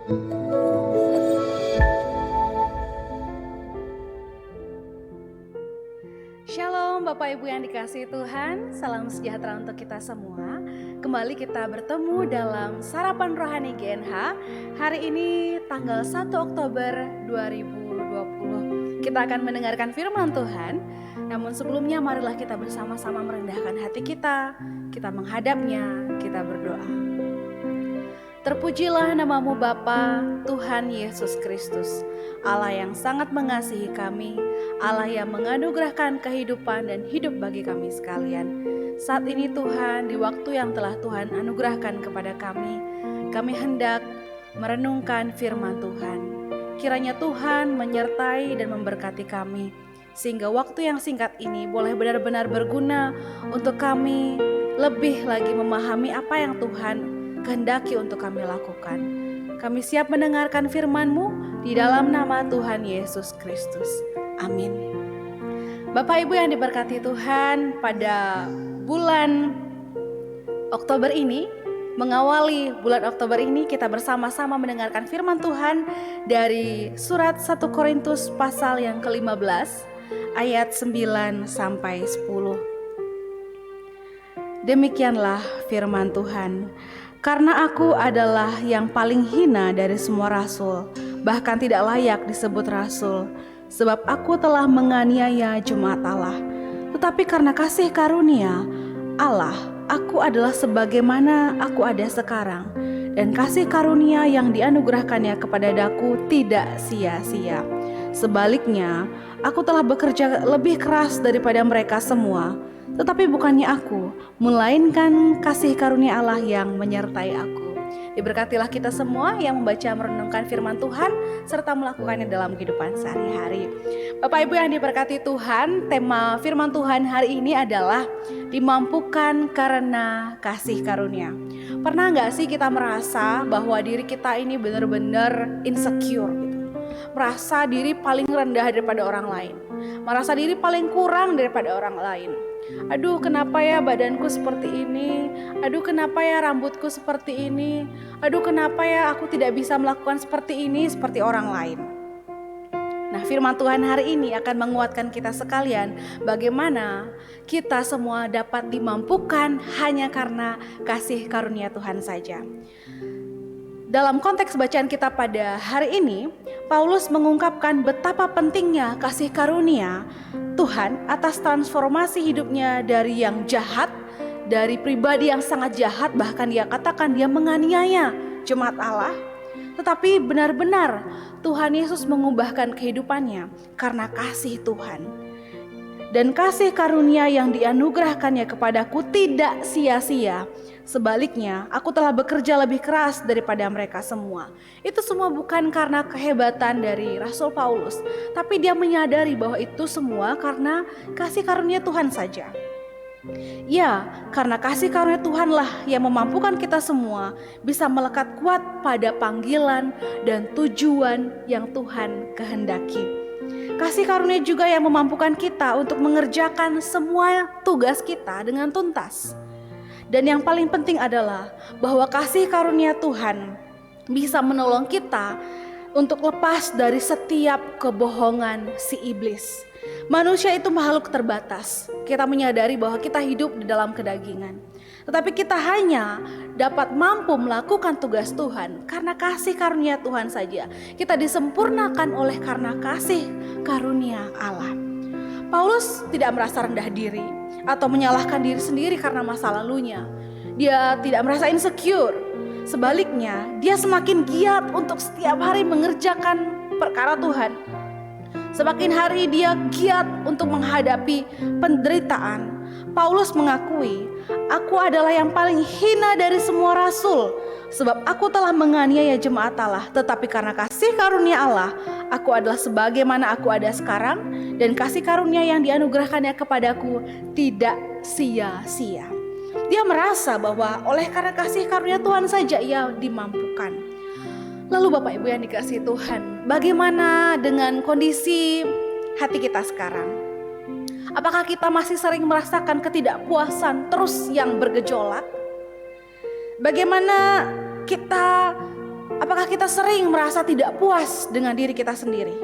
Shalom Bapak Ibu yang dikasihi Tuhan, salam sejahtera untuk kita semua. Kembali kita bertemu dalam Sarapan Rohani GNH. Hari ini tanggal 1 Oktober 2020. Kita akan mendengarkan firman Tuhan. Namun sebelumnya marilah kita bersama-sama merendahkan hati kita menghadapnya, kita berdoa. Terpujilah namamu Bapa, Tuhan Yesus Kristus, Allah yang sangat mengasihi kami, Allah yang menganugerahkan kehidupan dan hidup bagi kami sekalian. Saat ini Tuhan, di waktu yang telah Tuhan anugerahkan kepada kami hendak merenungkan firman Tuhan. Kiranya Tuhan menyertai dan memberkati kami, sehingga waktu yang singkat ini boleh benar-benar berguna untuk kami lebih lagi memahami apa yang Tuhan kehendaki untuk kami lakukan. Kami siap mendengarkan firman-Mu di dalam nama Tuhan Yesus Kristus. Amin. Bapak Ibu yang diberkati Tuhan, pada bulan Oktober ini, mengawali bulan Oktober ini, kita bersama-sama mendengarkan firman Tuhan dari surat 1 Korintus pasal yang ke-15 ayat 9 sampai 10. Demikianlah firman Tuhan. Karena aku adalah yang paling hina dari semua rasul, bahkan tidak layak disebut rasul, sebab aku telah menganiaya jemaat Allah. Tetapi karena kasih karunia Allah, aku adalah sebagaimana aku ada sekarang, dan kasih karunia yang dianugerahkannya kepada daku tidak sia-sia. Sebaliknya, aku telah bekerja lebih keras daripada mereka semua. Tetapi bukannya aku, melainkan kasih karunia Allah yang menyertai aku. Diberkatilah kita semua yang membaca merenungkan firman Tuhan serta melakukannya dalam kehidupan sehari-hari. Bapak Ibu yang diberkati Tuhan, tema firman Tuhan hari ini adalah dimampukan karena kasih karunia. Pernah gak sih kita merasa bahwa diri kita ini benar-benar insecure gitu? Merasa diri paling rendah daripada orang lain, merasa diri paling kurang daripada orang lain. Aduh, kenapa ya badanku seperti ini? Aduh, kenapa ya rambutku seperti ini? Aduh, kenapa ya aku tidak bisa melakukan seperti ini seperti orang lain? Nah, firman Tuhan hari ini akan menguatkan kita sekalian bagaimana kita semua dapat dimampukan hanya karena kasih karunia Tuhan saja. Dalam konteks bacaan kita pada hari ini, Paulus mengungkapkan betapa pentingnya kasih karunia Tuhan atas transformasi hidupnya dari yang jahat, dari pribadi yang sangat jahat, bahkan dia katakan dia menganiaya jemaat Allah. Tetapi benar-benar Tuhan Yesus mengubahkan kehidupannya karena kasih Tuhan. Dan kasih karunia yang dianugerahkannya kepadaku tidak sia-sia. Sebaliknya, aku telah bekerja lebih keras daripada mereka semua. Itu semua bukan karena kehebatan dari Rasul Paulus, tapi dia menyadari bahwa itu semua karena kasih karunia Tuhan saja. Ya, karena kasih karunia Tuhanlah yang memampukan kita semua bisa melekat kuat pada panggilan dan tujuan yang Tuhan kehendaki. Kasih karunia juga yang memampukan kita untuk mengerjakan semua tugas kita dengan tuntas. Dan yang paling penting adalah bahwa kasih karunia Tuhan bisa menolong kita untuk lepas dari setiap kebohongan si iblis. Manusia itu makhluk terbatas. Kita menyadari bahwa kita hidup di dalam kedagingan. Tetapi kita hanya dapat mampu melakukan tugas Tuhan karena kasih karunia Tuhan saja. Kita disempurnakan oleh karena kasih karunia Allah. Paulus tidak merasa rendah diri atau menyalahkan diri sendiri karena masa lalunya. Dia tidak merasa insecure. Sebaliknya, dia semakin giat untuk setiap hari mengerjakan perkara Tuhan. Semakin hari dia giat untuk menghadapi penderitaan. Paulus mengakui, aku adalah yang paling hina dari semua rasul, sebab aku telah menganiaya jemaat Allah. Tetapi karena kasih karunia Allah, aku adalah sebagaimana aku ada sekarang, dan kasih karunia yang dianugerahkannya kepadaku tidak sia-sia. Dia merasa bahwa oleh karena kasih karunia Tuhan saja ia dimampukan. Lalu Bapak Ibu yang dikasihi Tuhan, bagaimana dengan kondisi hati kita sekarang? Apakah kita masih sering merasakan ketidakpuasan terus yang bergejolak? Bagaimana kita, apakah Apakah kita sering merasa tidak puas dengan diri kita sendiri?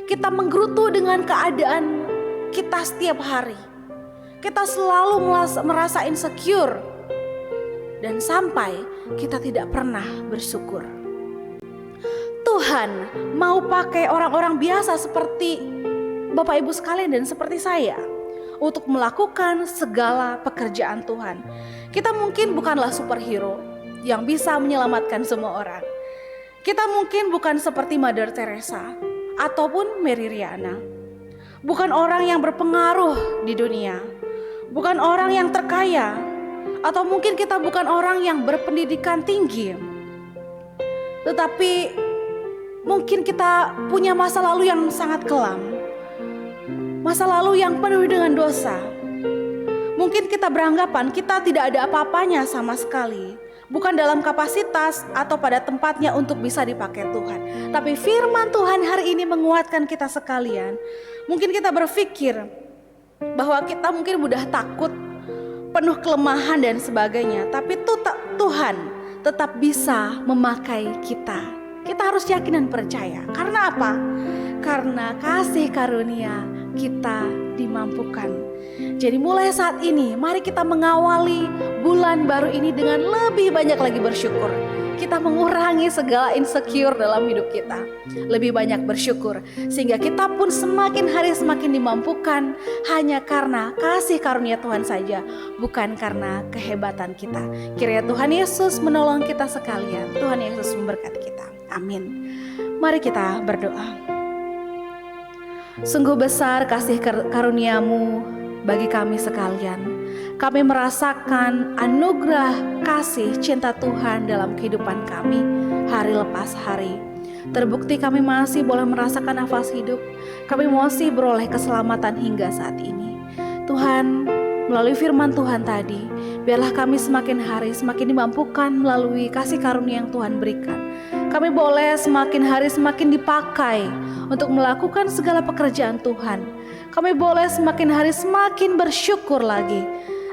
Kita menggerutu dengan keadaan kita setiap hari. Kita selalu merasa insecure. Dan sampai kita tidak pernah bersyukur. Tuhan mau pakai orang-orang biasa seperti Bapak Ibu sekalian dan seperti saya untuk melakukan segala pekerjaan Tuhan. Kita mungkin bukanlah superhero yang bisa menyelamatkan semua orang. Kita mungkin bukan seperti Mother Teresa ataupun Mary Riana. Bukan orang yang berpengaruh di dunia. Bukan orang yang terkaya. Atau mungkin kita bukan orang yang berpendidikan tinggi. Tetapi mungkin kita punya masa lalu yang sangat kelam. Masa lalu yang penuh dengan dosa. Mungkin kita beranggapan kita tidak ada apa-apanya sama sekali. Bukan dalam kapasitas atau pada tempatnya untuk bisa dipakai Tuhan. Tapi firman Tuhan hari ini menguatkan kita sekalian. Mungkin kita berpikir bahwa kita mungkin mudah takut, penuh kelemahan dan sebagainya. Tapi Tuhan tetap bisa memakai kita. Kita harus yakin dan percaya. Karena apa? Karena kasih karunia kita dimampukan. Jadi mulai saat ini mari kita mengawali bulan baru ini dengan lebih banyak lagi bersyukur. Kita mengurangi segala insecure dalam hidup kita. Lebih banyak bersyukur sehingga kita pun semakin hari semakin dimampukan hanya karena kasih karunia Tuhan saja, bukan karena kehebatan kita. Kiranya Tuhan Yesus menolong kita sekalian. Tuhan Yesus memberkati kita. Amin. Mari kita berdoa. Sungguh besar kasih karunia-Mu bagi kami sekalian. Kami merasakan anugerah kasih cinta Tuhan dalam kehidupan kami hari lepas hari. Terbukti kami masih boleh merasakan nafas hidup. Kami masih beroleh keselamatan hingga saat ini. Tuhan, melalui firman Tuhan tadi, biarlah kami semakin hari semakin dimampukan melalui kasih karunia yang Tuhan berikan. Kami boleh semakin hari semakin dipakai untuk melakukan segala pekerjaan Tuhan. Kami boleh semakin hari semakin bersyukur lagi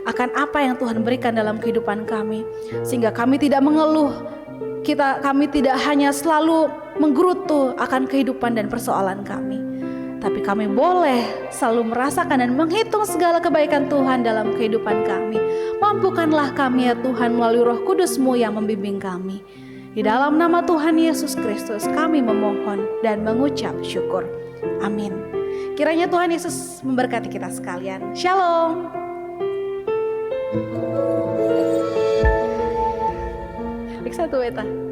akan apa yang Tuhan berikan dalam kehidupan kami. Sehingga kami tidak mengeluh, kami tidak hanya selalu menggerutu akan kehidupan dan persoalan kami. Tapi kami boleh selalu merasakan dan menghitung segala kebaikan Tuhan dalam kehidupan kami. Mampukanlah kami ya Tuhan melalui Roh Kudus-Mu yang membimbing kami. Di dalam nama Tuhan Yesus Kristus kami memohon dan mengucap syukur. Amin. Kiranya Tuhan Yesus memberkati kita sekalian. Shalom. Satu beta.